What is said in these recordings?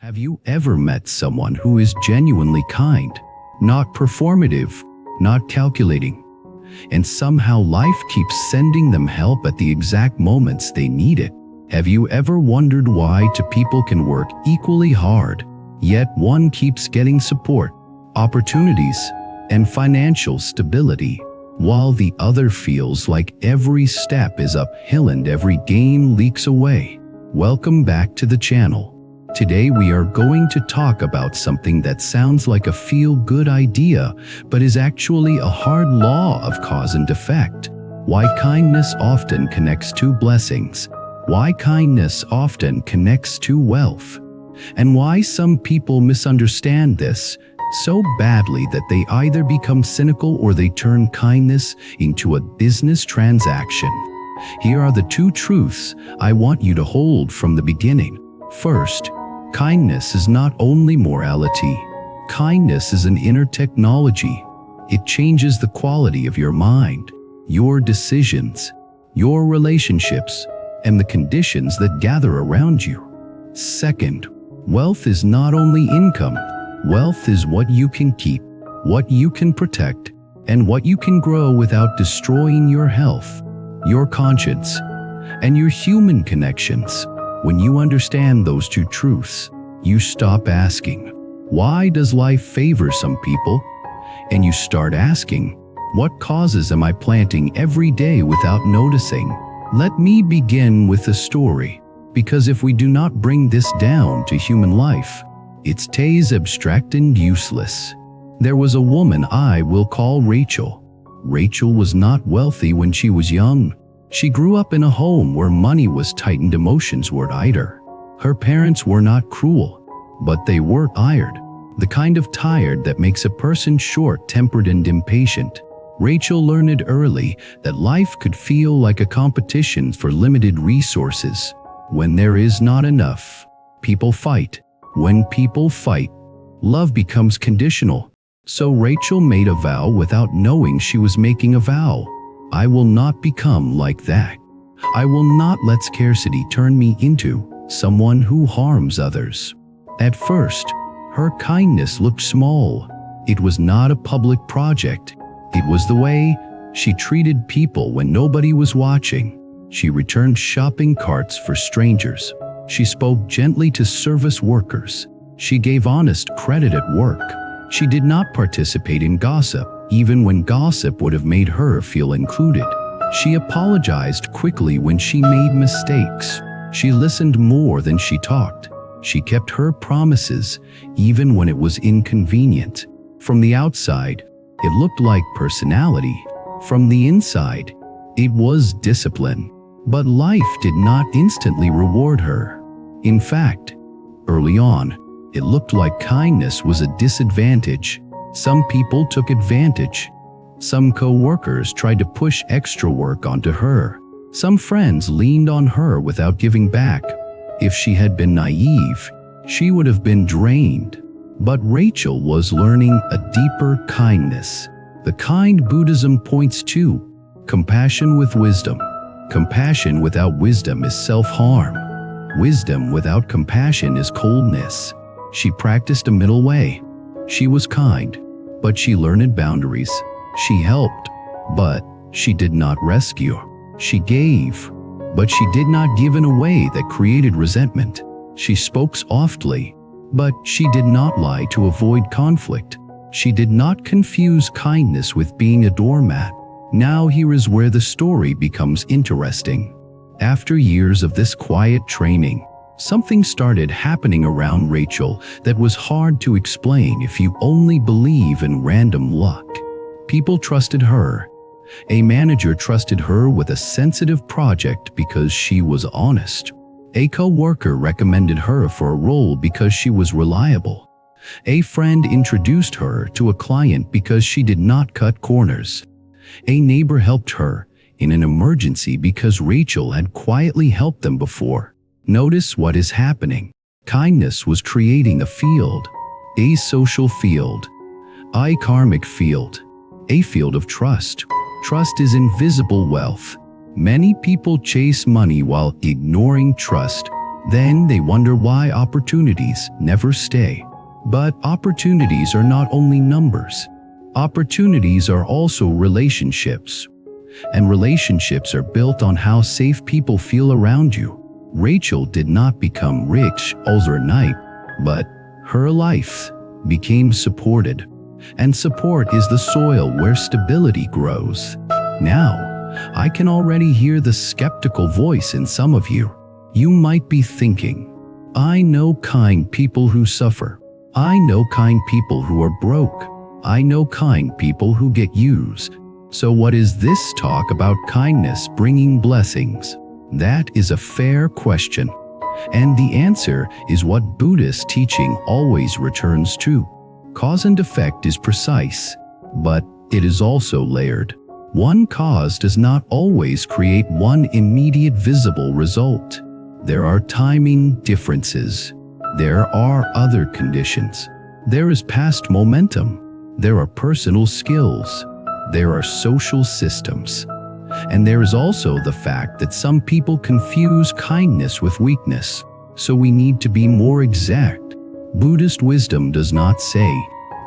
Have you ever met someone who is genuinely kind, not performative, not calculating, and somehow life keeps sending them help at the exact moments they need it? Have you ever wondered why two people can work equally hard, yet one keeps getting support, opportunities, and financial stability, while the other feels like every step is uphill and every gain leaks away? Welcome back to the channel. Today we are going to talk about something that sounds like a feel-good idea, but is actually a hard law of cause and effect. Why kindness often connects to blessings, why kindness often connects to wealth, and why some people misunderstand this so badly that they either become cynical or they turn kindness into a business transaction. Here are the two truths I want you to hold from the beginning. First, kindness is not only morality. Kindness is an inner technology. It changes the quality of your mind, your decisions, your relationships, and the conditions that gather around you. Second, wealth is not only income. Wealth is what you can keep, what you can protect, and what you can grow without destroying your health, your conscience, and your human connections. When you understand those two truths, you stop asking, why does life favor some people? And you start asking, what causes am I planting every day without noticing? Let me begin with a story, because if we do not bring this down to human life, it stays abstract and useless. There was a woman I will call Rachel. Rachel was not wealthy when she was young. She grew up in a home where money was tight and emotions were either. Her parents were not cruel, but they were tired, the kind of tired that makes a person short-tempered and impatient. Rachel learned early that life could feel like a competition for limited resources. When there is not enough, people fight. When people fight, love becomes conditional. So Rachel made a vow without knowing she was making a vow. I will not become like that. I will not let scarcity turn me into someone who harms others. At first, her kindness looked small. It was not a public project. It was the way she treated people when nobody was watching. She returned shopping carts for strangers. She spoke gently to service workers. She gave honest credit at work. She did not participate in gossip, even when gossip would have made her feel included. She apologized quickly when she made mistakes. She listened more than she talked. She kept her promises, even when it was inconvenient. From the outside, it looked like personality. From the inside, it was discipline. But life did not instantly reward her. In fact, early on, it looked like kindness was a disadvantage. Some people took advantage. Some co-workers tried to push extra work onto her. Some friends leaned on her without giving back. If she had been naive, she would have been drained. But Rachel was learning a deeper kindness, the kind Buddhism points to: compassion with wisdom. Compassion without wisdom is self-harm. Wisdom without compassion is coldness. She practiced a middle way. She was kind, but she learned boundaries. She helped, but she did not rescue. She gave, but she did not give in a way that created resentment. She spoke softly, but she did not lie to avoid conflict. She did not confuse kindness with being a doormat. Now here is where the story becomes interesting. After years of this quiet training, something started happening around Rachel that was hard to explain if you only believe in random luck. People trusted her. A manager trusted her with a sensitive project because she was honest. A co-worker recommended her for a role because she was reliable. A friend introduced her to a client because she did not cut corners. A neighbor helped her in an emergency because Rachel had quietly helped them before. Notice what is happening. Kindness was creating a field, a social field, a karmic field, a field of trust. Trust is invisible wealth. Many people chase money while ignoring trust. Then they wonder why opportunities never stay. But opportunities are not only numbers. Opportunities are also relationships. And relationships are built on how safe people feel around you. Rachel did not become rich overnight, but her life became supported. And support is the soil where stability grows. Now, I can already hear the skeptical voice in some of you. You might be thinking, I know kind people who suffer. I know kind people who are broke. I know kind people who get used. So what is this talk about kindness bringing blessings? That is a fair question. And the answer is what Buddhist teaching always returns to. Cause and effect is precise, but it is also layered. One cause does not always create one immediate visible result. There are timing differences. There are other conditions. There is past momentum. There are personal skills. There are social systems. And there is also the fact that some people confuse kindness with weakness. So we need to be more exact. Buddhist wisdom does not say,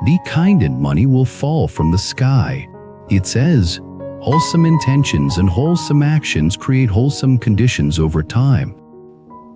be kind and money will fall from the sky. It says, wholesome intentions and wholesome actions create wholesome conditions over time.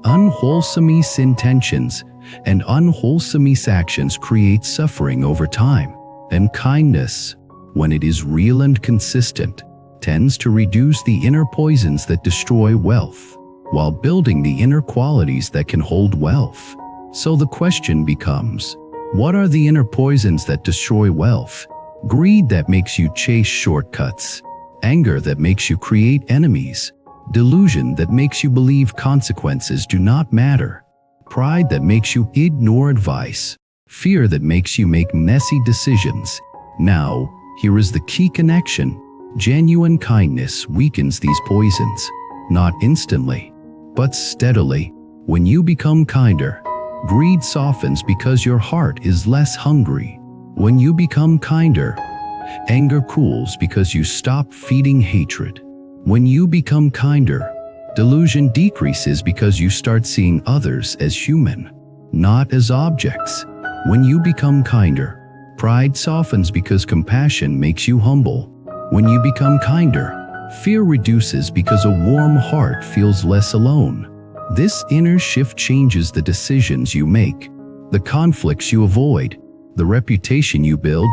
Unwholesome intentions and unwholesome actions create suffering over time. And kindness, when it is real and consistent, tends to reduce the inner poisons that destroy wealth, while building the inner qualities that can hold wealth. So the question becomes, what are the inner poisons that destroy wealth? Greed that makes you chase shortcuts, anger that makes you create enemies, delusion that makes you believe consequences do not matter, pride that makes you ignore advice, fear that makes you make messy decisions. Now, here is the key connection. Genuine kindness weakens these poisons, not instantly, but steadily. When you become kinder, greed softens because your heart is less hungry. When you become kinder, anger cools because you stop feeding hatred. When you become kinder, delusion decreases because you start seeing others as human, not as objects. When you become kinder, pride softens because compassion makes you humble. When you become kinder, fear reduces because a warm heart feels less alone. This inner shift changes the decisions you make, the conflicts you avoid, the reputation you build,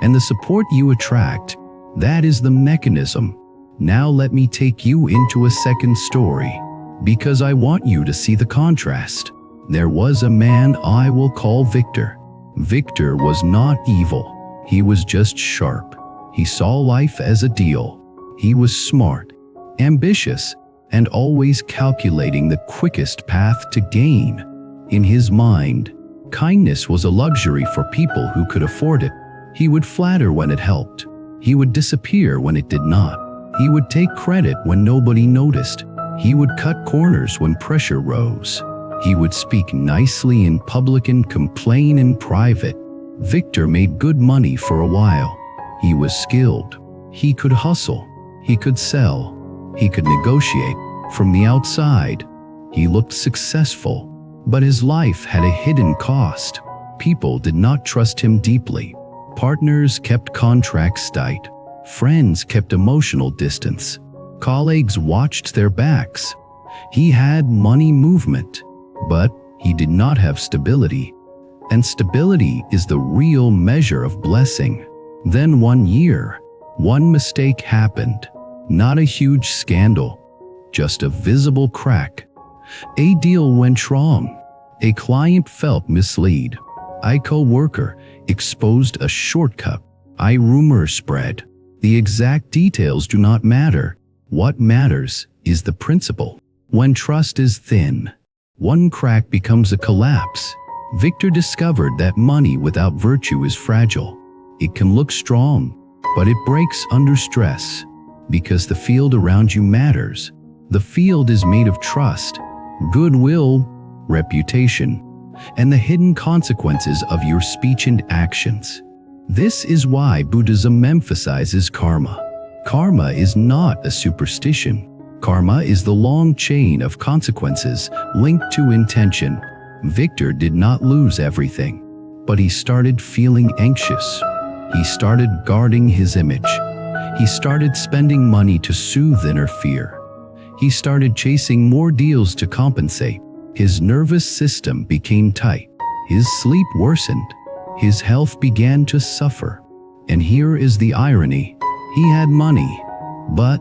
and the support you attract. That is the mechanism. Now let me take you into a second story, because I want you to see the contrast. There was a man I will call Victor. Victor was not evil. He was just sharp. He saw life as a deal. He was smart, ambitious, and always calculating the quickest path to gain. In his mind, kindness was a luxury for people who could afford it. He would flatter when it helped. He would disappear when it did not. He would take credit when nobody noticed. He would cut corners when pressure rose. He would speak nicely in public and complain in private. Victor made good money for a while. He was skilled. He could hustle. He could sell. He could negotiate. From the outside, he looked successful. But his life had a hidden cost. People did not trust him deeply. Partners kept contracts tight. Friends kept emotional distance. Colleagues watched their backs. He had money movement, but he did not have stability. And stability is the real measure of blessing. Then one year, one mistake happened. Not a huge scandal, just a visible crack. A deal went wrong. A client felt misled. A co-worker exposed a shortcut. A rumor spread. The exact details do not matter. What matters is the principle. When trust is thin, one crack becomes a collapse. Victor discovered that money without virtue is fragile. It can look strong, but it breaks under stress, because the field around you matters. The field is made of trust, goodwill, reputation, and the hidden consequences of your speech and actions. This is why Buddhism emphasizes karma. Karma is not a superstition. Karma is the long chain of consequences linked to intention. Victor did not lose everything, but he started feeling anxious. He started guarding his image. He started spending money to soothe inner fear. He started chasing more deals to compensate. His nervous system became tight. His sleep worsened. His health began to suffer. And here is the irony. He had money, but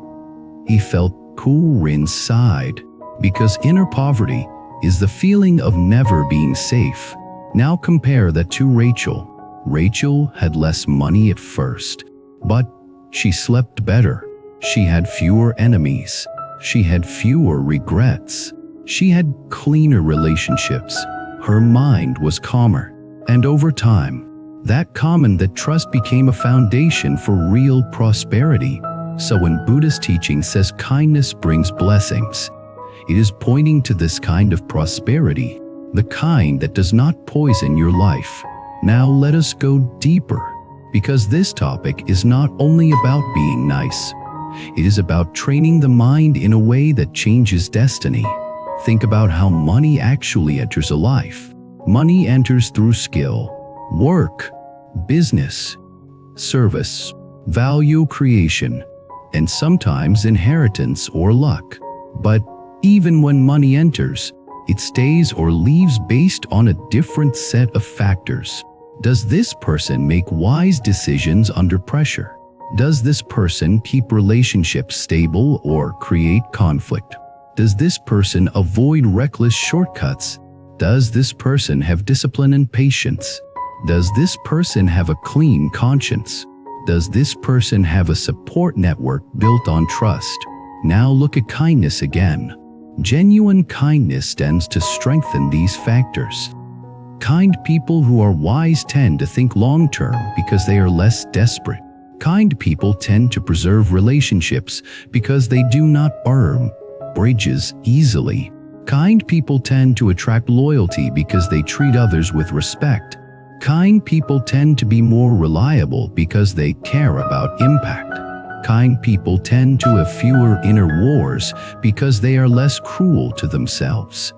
he felt poor inside, because inner poverty is the feeling of never being safe. Now compare that to Rachel. Rachel had less money at first, but she slept better. She had fewer enemies. She had fewer regrets. She had cleaner relationships. Her mind was calmer. And over time, that calm and that trust became a foundation for real prosperity. So when Buddhist teaching says kindness brings blessings, it is pointing to this kind of prosperity, the kind that does not poison your life. Now let us go deeper, because this topic is not only about being nice. It is about training the mind in a way that changes destiny. Think about how money actually enters a life. Money enters through skill, work, business, service, value creation, and sometimes inheritance or luck. But even when money enters, it stays or leaves based on a different set of factors. Does this person make wise decisions under pressure? Does this person keep relationships stable or create conflict? Does this person avoid reckless shortcuts? Does this person have discipline and patience? Does this person have a clean conscience? Does this person have a support network built on trust? Now look at kindness again. Genuine kindness tends to strengthen these factors. Kind people who are wise tend to think long-term because they are less desperate. Kind people tend to preserve relationships because they do not burn bridges easily. Kind people tend to attract loyalty because they treat others with respect. Kind people tend to be more reliable because they care about impact. Kind people tend to have fewer inner wars because they are less cruel to themselves.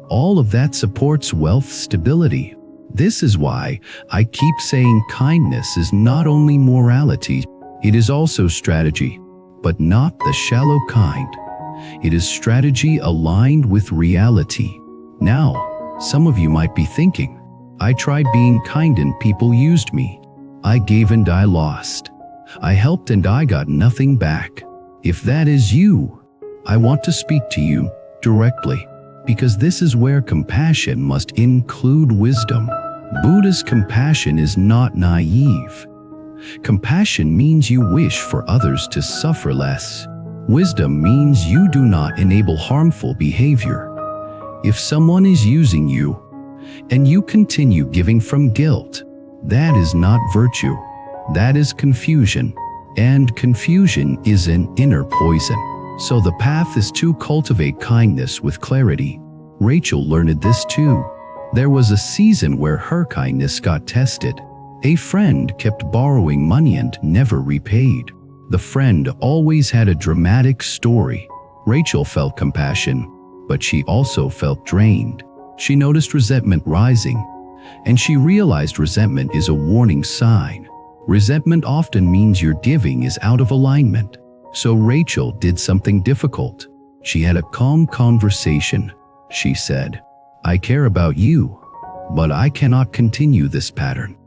All of that supports wealth stability. This is why I keep saying kindness is not only morality, it is also strategy, but not the shallow kind. It is strategy aligned with reality. Now, some of you might be thinking, I tried being kind and people used me. I gave and I lost. I helped and I got nothing back. If that is you, I want to speak to you directly, because this is where compassion must include wisdom. Buddha's compassion is not naive. Compassion means you wish for others to suffer less. Wisdom means you do not enable harmful behavior. If someone is using you, and you continue giving from guilt, that is not virtue. That is confusion. And confusion is an inner poison. So the path is to cultivate kindness with clarity. Rachel learned this too. There was a season where her kindness got tested. A friend kept borrowing money and never repaid. The friend always had a dramatic story. Rachel felt compassion, but she also felt drained. She noticed resentment rising, and she realized resentment is a warning sign. Resentment often means your giving is out of alignment. So Rachel did something difficult. She had a calm conversation. She said, I care about you, but I cannot continue this pattern.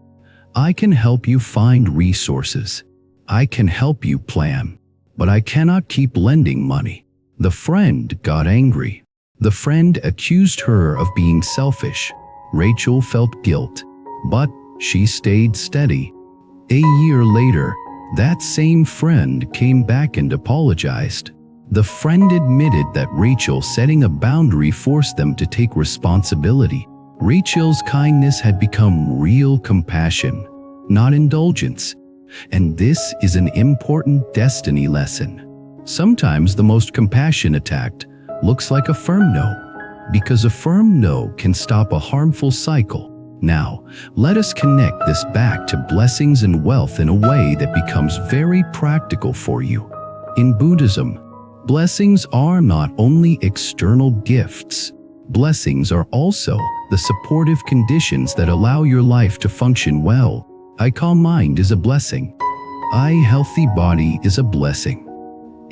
I can help you find resources. I can help you plan, but I cannot keep lending money. The friend got angry. The friend accused her of being selfish. Rachel felt guilt, but she stayed steady. A year later, that same friend came back and apologized. The friend admitted that Rachel setting a boundary forced them to take responsibility. Rachel's kindness had become real compassion, not indulgence. And this is an important destiny lesson. Sometimes the most compassionate act looks like a firm no, because a firm no can stop a harmful cycle. Now, let us connect this back to blessings and wealth in a way that becomes very practical for you. In Buddhism, Blessings are not only external gifts. Blessings are also the supportive conditions that allow your life to function well. A calm mind is a blessing. A healthy body is a blessing.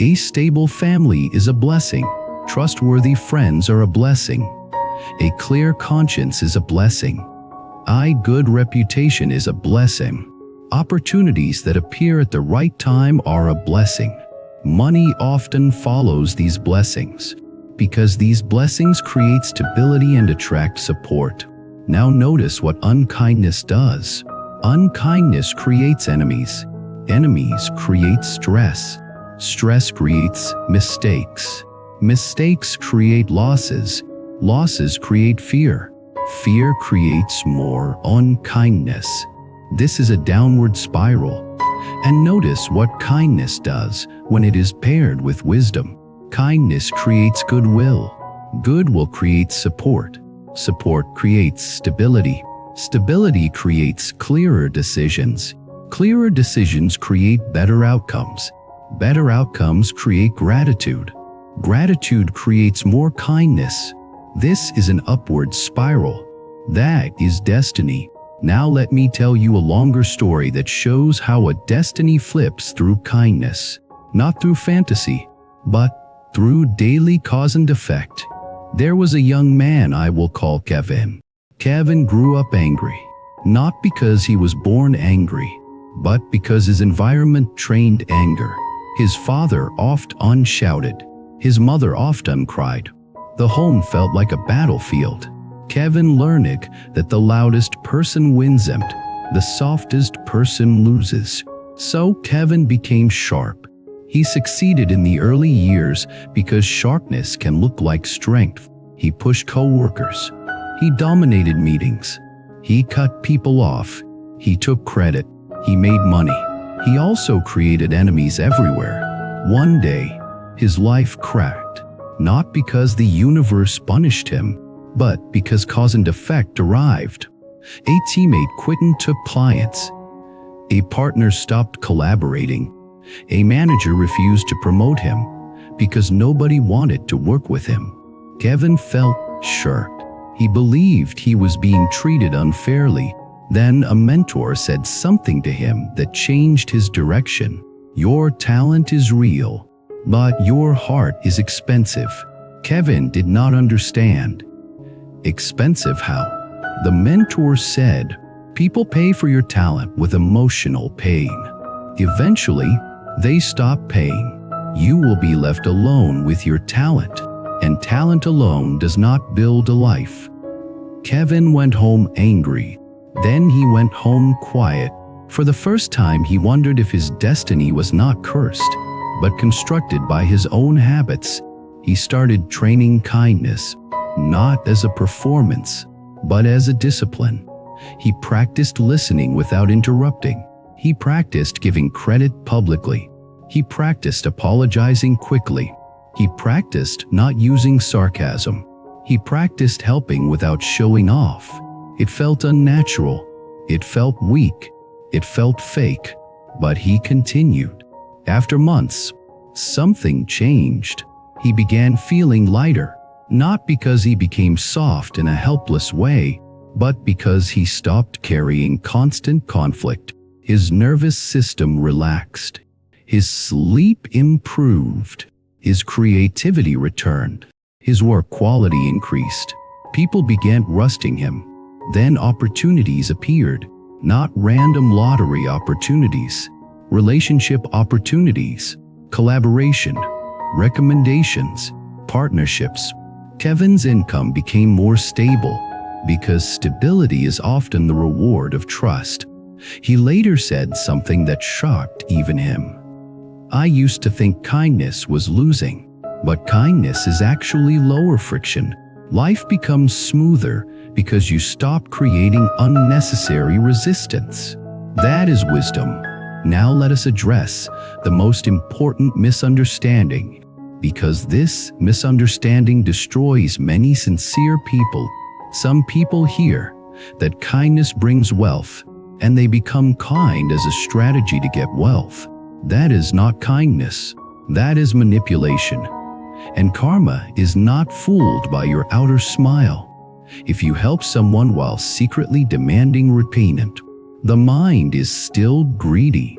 A stable family is a blessing. Trustworthy friends are a blessing. A clear conscience is a blessing. A good reputation is a blessing. Opportunities that appear at the right time are a blessing. Money often follows these blessings, because these blessings create stability and attract support. Now notice what unkindness does. Unkindness creates enemies. Enemies create stress. Stress creates mistakes. Mistakes create losses. Losses create fear. Fear creates more unkindness. This is a downward spiral. And notice what kindness does when it is paired with wisdom. Kindness creates goodwill. Goodwill creates support. Support creates stability. Stability creates clearer decisions. Clearer decisions create better outcomes. Better outcomes create gratitude. Gratitude creates more kindness. This is an upward spiral. That is destiny. Now let me tell you a longer story that shows how a destiny flips through kindness. Not through fantasy, but through daily cause and effect. There was a young man I will call Kevin. Kevin grew up angry. Not because he was born angry, but because his environment trained anger. His father often shouted. His mother often cried. The home felt like a battlefield. Kevin learned that the loudest person wins and the softest person loses. So Kevin became sharp. He succeeded in the early years because sharpness can look like strength. He pushed coworkers. He dominated meetings. He cut people off. He took credit. He made money. He also created enemies everywhere. One day, his life cracked. Not because the universe punished him, but because cause and effect arrived. A teammate quit and took clients. A partner stopped collaborating. A manager refused to promote him because nobody wanted to work with him. Kevin felt hurt. He believed he was being treated unfairly. Then a mentor said something to him that changed his direction. Your talent is real, but your heart is expensive. Kevin did not understand. Expensive how? The mentor said, people pay for your talent with emotional pain. Eventually, they stop paying. You will be left alone with your talent, and talent alone does not build a life. Kevin went home angry. Then he went home quiet. For the first time, he wondered if his destiny was not cursed, but constructed by his own habits. He started training kindness, not as a performance, but as a discipline. He practiced listening without interrupting. He practiced giving credit publicly. He practiced apologizing quickly. He practiced not using sarcasm. He practiced helping without showing off. It felt unnatural. It felt weak. It felt fake. But he continued. After months, something changed. He began feeling lighter, not because he became soft in a helpless way, but because he stopped carrying constant conflict. His nervous system relaxed. His sleep improved. His creativity returned. His work quality increased. People began trusting him. Then opportunities appeared, not random lottery opportunities, relationship opportunities, collaboration, recommendations, partnerships. Kevin's income became more stable because stability is often the reward of trust. He later said something that shocked even him. I used to think kindness was losing, but kindness is actually lower friction. Life becomes smoother because you stop creating unnecessary resistance. That is wisdom. Now let us address the most important misunderstanding, because this misunderstanding destroys many sincere people. Some people hear that kindness brings wealth, and they become kind as a strategy to get wealth. That is not kindness. That is manipulation. And karma is not fooled by your outer smile. If you help someone while secretly demanding repayment, the mind is still greedy.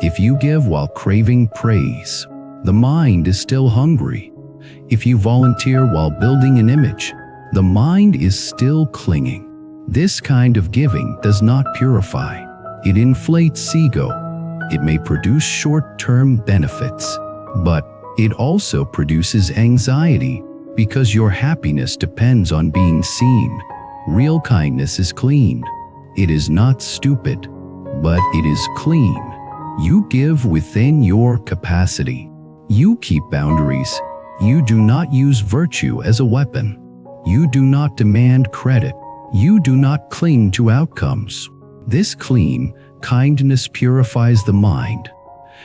If you give while craving praise, the mind is still hungry. If you volunteer while building an image, the mind is still clinging. This kind of giving does not purify. It inflates ego. It may produce short-term benefits, but it also produces anxiety because your happiness depends on being seen. Real kindness is clean. It is not stupid, but it is clean. You give within your capacity. You keep boundaries. You do not use virtue as a weapon. You do not demand credit. You do not cling to outcomes. This clean kindness purifies the mind,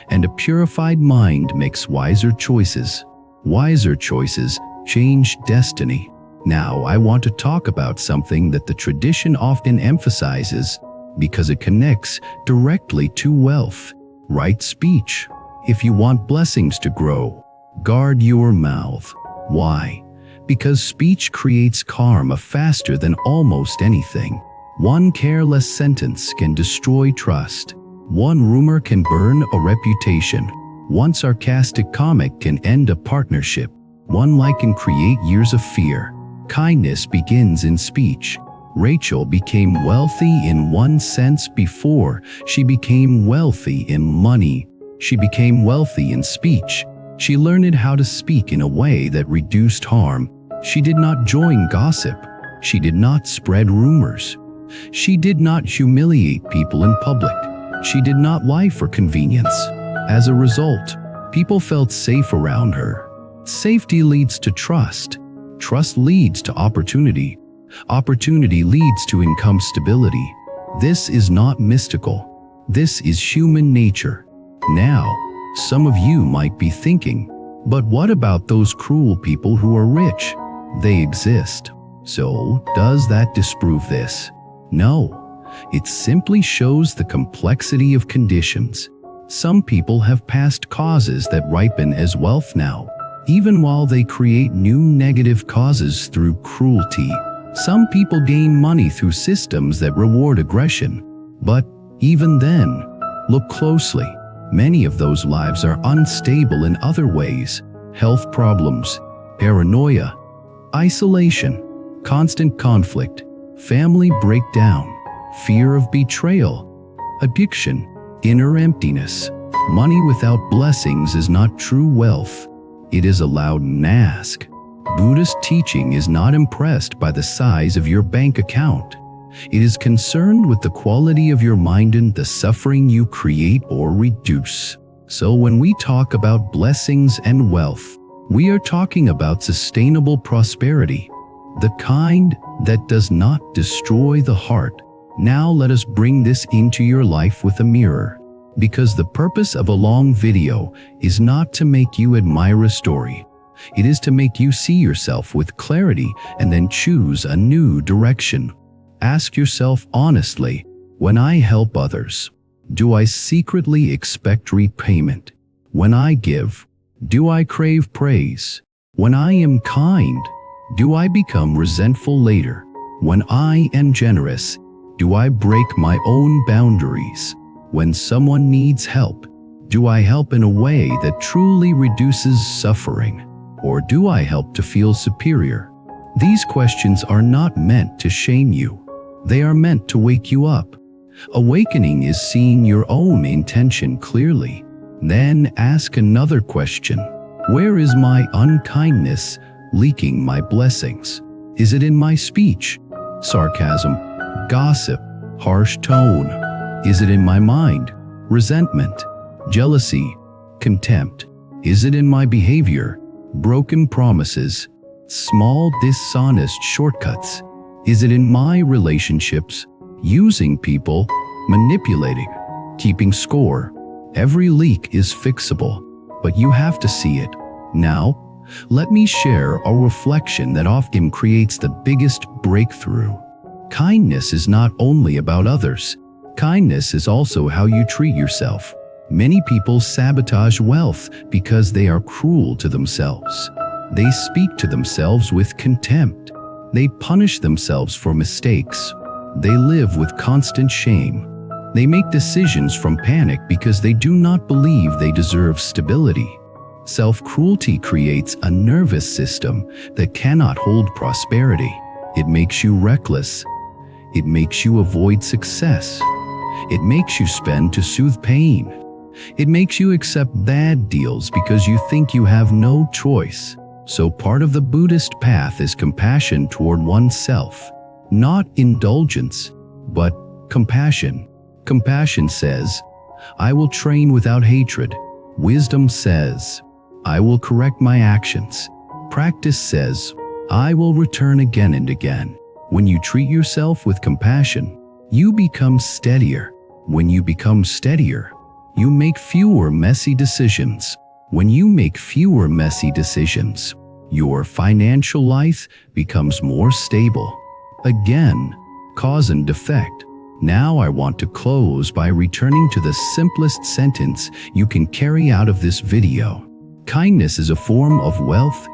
and a purified mind makes wiser choices. Wiser choices change destiny. Now, I want to talk about something that the tradition often emphasizes because it connects directly to wealth. Right speech. If you want blessings to grow, guard your mouth. Why? Because speech creates karma faster than almost anything. One careless sentence can destroy trust. One rumor can burn a reputation. One sarcastic comment can end a partnership. One like can create years of fear. Kindness begins in speech. Rachel became wealthy in one sense before she became wealthy in money. She became wealthy in speech. She learned how to speak in a way that reduced harm. She did not join gossip. She did not spread rumors. She did not humiliate people in public. She did not lie for convenience. As a result, people felt safe around her. Safety leads to trust. Trust leads to opportunity. Opportunity leads to income stability. This is not mystical. This is human nature. Now, some of you might be thinking, but what about those cruel people who are rich? They exist. So, does that disprove this? No. It simply shows the complexity of conditions. Some people have past causes that ripen as wealth now, even while they create new negative causes through cruelty. Some people gain money through systems that reward aggression. But even then, look closely. Many of those lives are unstable in other ways. Health problems, paranoia, isolation, constant conflict, family breakdown, fear of betrayal, addiction, inner emptiness. Money without blessings is not true wealth. It is a loud mask. Buddhist teaching is not impressed by the size of your bank account. It is concerned with the quality of your mind and the suffering you create or reduce. So when we talk about blessings and wealth, we are talking about sustainable prosperity, the kind that does not destroy the heart. Now let us bring this into your life with a mirror, because the purpose of a long video is not to make you admire a story. It is to make you see yourself with clarity and then choose a new direction. Ask yourself honestly, when I help others, do I secretly expect repayment? When I give, do I crave praise? When I am kind, do I become resentful later? When I am generous, do I break my own boundaries? When someone needs help, do I help in a way that truly reduces suffering? Or do I help to feel superior? These questions are not meant to shame you. They are meant to wake you up. Awakening is seeing your own intention clearly. Then ask another question. Where is my unkindness leaking my blessings? Is it in my speech, sarcasm, gossip, harsh tone? Is it in my mind, resentment, jealousy, contempt? Is it in my behavior, broken promises, small dishonest shortcuts? Is it in my relationships, using people, manipulating, keeping score? Every leak is fixable, but you have to see it. Now, let me share a reflection that often creates the biggest breakthrough. Kindness is not only about others. Kindness is also how you treat yourself. Many people sabotage wealth because they are cruel to themselves. They speak to themselves with contempt. They punish themselves for mistakes. They live with constant shame. They make decisions from panic because they do not believe they deserve stability. Self-cruelty creates a nervous system that cannot hold prosperity. It makes you reckless. It makes you avoid success. It makes you spend to soothe pain. It makes you accept bad deals because you think you have no choice. So part of the Buddhist path is compassion toward oneself. Not indulgence, but compassion. Compassion says, I will train without hatred. Wisdom says, I will correct my actions. Practice says, I will return again and again. When you treat yourself with compassion, you become steadier. When you become steadier, you make fewer messy decisions. When you make fewer messy decisions, your financial life becomes more stable. Again, cause and effect. Now I want to close by returning to the simplest sentence you can carry out of this video. Kindness is a form of wealth,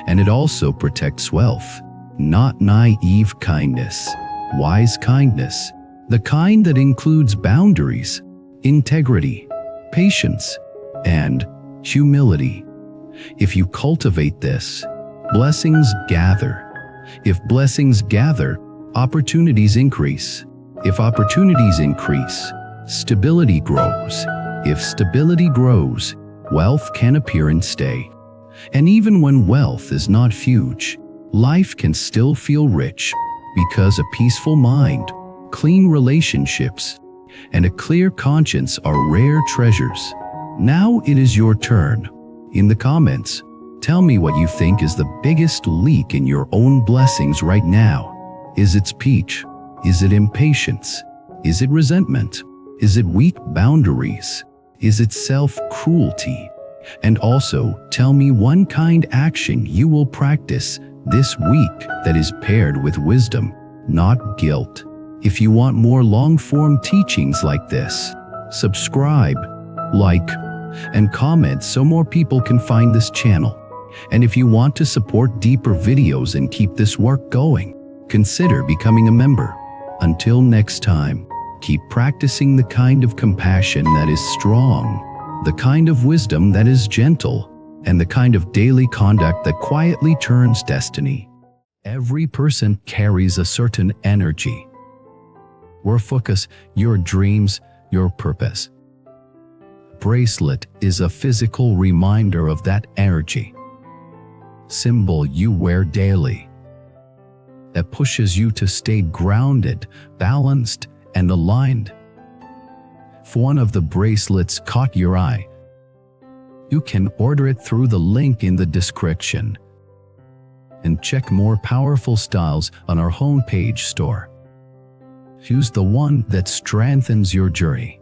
and it also protects wealth. Not naive kindness, wise kindness, the kind that includes boundaries, integrity, patience, and humility. If you cultivate this, blessings gather. If blessings gather, opportunities increase. If opportunities increase, stability grows. If stability grows, wealth can appear and stay. And even when wealth is not huge, life can still feel rich because a peaceful mind, clean relationships, and a clear conscience are rare treasures. Now it is your turn. In the comments, tell me what you think is the biggest leak in your own blessings right now. Is it speech? Is it impatience? Is it resentment? Is it weak boundaries? Is it self-cruelty? And also, tell me one kind action you will practice this week that is paired with wisdom, not guilt. If you want more long-form teachings like this, subscribe, like, and comment so more people can find this channel. And if you want to support deeper videos and keep this work going, consider becoming a member. Until next time, keep practicing the kind of compassion that is strong, the kind of wisdom that is gentle, and the kind of daily conduct that quietly turns destiny. Every person carries a certain energy. Your focus, your dreams, your purpose. Bracelet is a physical reminder of that energy. Symbol you wear daily. That pushes you to stay grounded, balanced, and aligned. If one of the bracelets caught your eye, you can order it through the link in the description. And check more powerful styles on our homepage store. Choose the one that strengthens your journey.